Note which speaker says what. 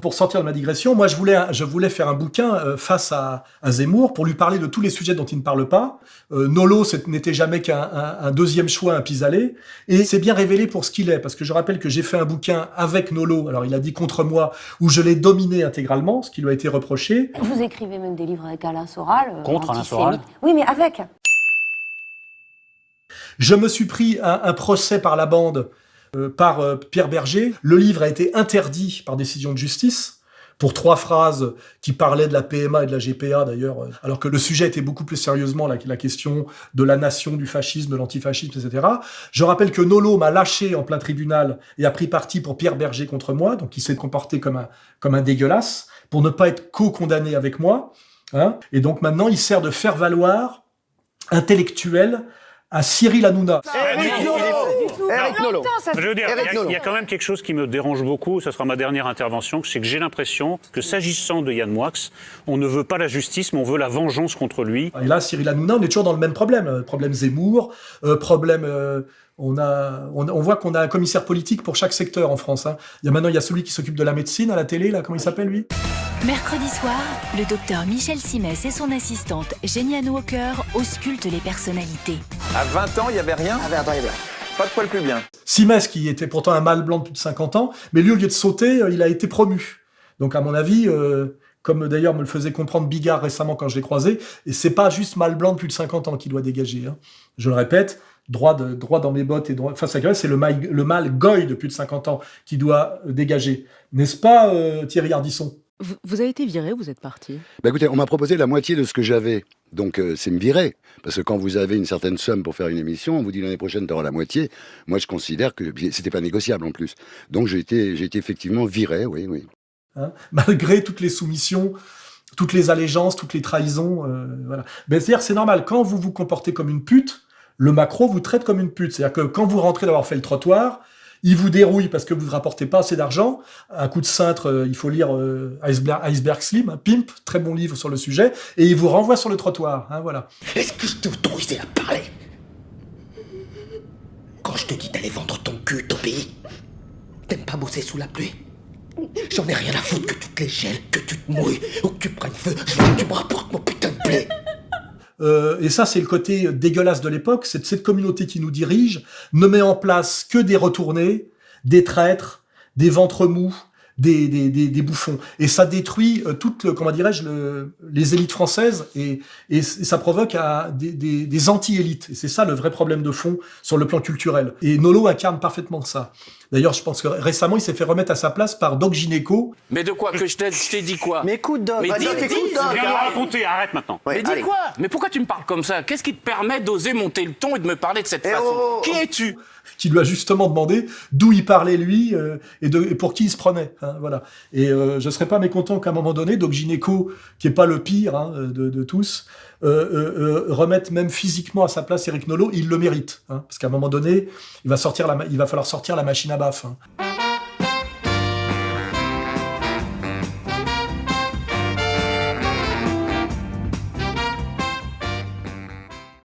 Speaker 1: pour sortir de ma digression, moi je voulais faire un bouquin face à Zemmour pour lui parler de tous les sujets dont il ne parle pas. Nolo n'était jamais qu'un deuxième choix, un pis-aller, et c'est bien révélé pour ce qu'il est, parce que je rappelle que j'ai fait un bouquin avec Nolo, alors il a dit contre moi, où je l'ai dominé intégralement, ce qui lui a été reproché.
Speaker 2: Vous écrivez même des livres avec Alain Soral.
Speaker 3: Contre Alain Soral ?
Speaker 2: Oui, mais avec.
Speaker 1: Je me suis pris un procès par la bande par Pierre Berger. Le livre a été interdit par décision de justice pour 3 phrases qui parlaient de la PMA et de la GPA d'ailleurs, alors que le sujet était beaucoup plus sérieusement la question de la nation, du fascisme, de l'antifascisme, etc. Je rappelle que Nolo m'a lâché en plein tribunal et a pris parti pour Pierre Berger contre moi, donc il s'est comporté comme un dégueulasse, pour ne pas être co-condamné avec moi. Hein. Et donc maintenant, il sert de faire-valoir intellectuel à Cyril Hanouna.
Speaker 4: Éric Nolot.
Speaker 3: Je veux dire, il y a quand même quelque chose qui me dérange beaucoup, ce sera ma dernière intervention, c'est que j'ai l'impression que s'agissant de Yann Moix, on ne veut pas la justice, mais on veut la vengeance contre lui.
Speaker 1: Et là, Cyril Hanouna, on est toujours dans le même problème. Problème Zemmour, on voit qu'on a un commissaire politique pour chaque secteur en France. Hein. Maintenant, il y a celui qui s'occupe de la médecine à la télé, là, comment il s'appelle lui ?
Speaker 5: Mercredi soir, le docteur Michel Simès et son assistante Géniane Walker auscultent les personnalités.
Speaker 4: À 20 ans, il n'y avait rien ? Pas de poil plus bien.
Speaker 1: Simès, qui était pourtant un mâle blanc de plus de 50 ans, mais lui, au lieu de sauter, il a été promu. Donc, à mon avis, comme d'ailleurs me le faisait comprendre Bigard récemment quand je l'ai croisé, et c'est pas juste mâle blanc de plus de 50 ans qui doit dégager. Hein. Je le répète, droit dans mes bottes et droit face à la c'est le mâle goy de plus de 50 ans qui doit dégager. N'est-ce pas, Thierry Ardisson ?
Speaker 6: Vous avez été viré, vous êtes parti.
Speaker 7: Écoutez, on m'a proposé la moitié de ce que j'avais. Donc c'est me virer. Parce que quand vous avez une certaine somme pour faire une émission, on vous dit l'année prochaine, tu auras la moitié. Moi, je considère que c'était pas négociable en plus. Donc j'ai été effectivement viré, oui.
Speaker 1: Hein, malgré toutes les soumissions, toutes les allégeances, toutes les trahisons. Voilà. Mais c'est-à-dire, c'est normal. Quand vous vous comportez comme une pute, le macro vous traite comme une pute. C'est-à-dire que quand vous rentrez d'avoir fait le trottoir, il vous dérouille parce que vous ne rapportez pas assez d'argent. Un coup de cintre, il faut lire Iceberg Slim, hein, Pimp, très bon livre sur le sujet, et il vous renvoie sur le trottoir. Hein, voilà.
Speaker 8: Est-ce que je t'ai autorisé à parler ? Quand je te dis d'aller vendre ton cul, t'obéis ? T'aimes pas bosser sous la pluie ? J'en ai rien à foutre que tu te les gèles, que tu te mouilles ou que tu prennes feu. Je veux que tu me rapportes mon putain de blé.
Speaker 1: Et ça, c'est le côté dégueulasse de l'époque. Cette communauté qui nous dirige ne met en place que des retournés, des traîtres, des ventres mous, des bouffons. Et ça détruit les élites françaises et ça provoque des anti-élites. Et c'est ça le vrai problème de fond sur le plan culturel. Et Nolo incarne parfaitement ça. D'ailleurs, je pense que récemment, il s'est fait remettre à sa place par Doc Gynéco.
Speaker 9: Mais de quoi que je t'ai dit quoi ?
Speaker 4: Mais écoute, Doc.
Speaker 9: Mais dis,
Speaker 3: Viens de raconter, arrête maintenant.
Speaker 9: Mais dis quoi ? Mais pourquoi tu me parles comme ça ? Qu'est-ce qui te permet d'oser monter le ton et de me parler de cette façon ? Qui es-tu ?
Speaker 1: Qui lui a justement demandé d'où il parlait lui et pour qui il se prenait. Hein, voilà. Et je serais pas mécontent qu'à un moment donné, Doc Gynéco, qui est pas le pire de tous, remette même physiquement à sa place Éric Nolot. Il le mérite, hein, parce qu'à un moment donné, il va falloir sortir la machine à baffe. Hein.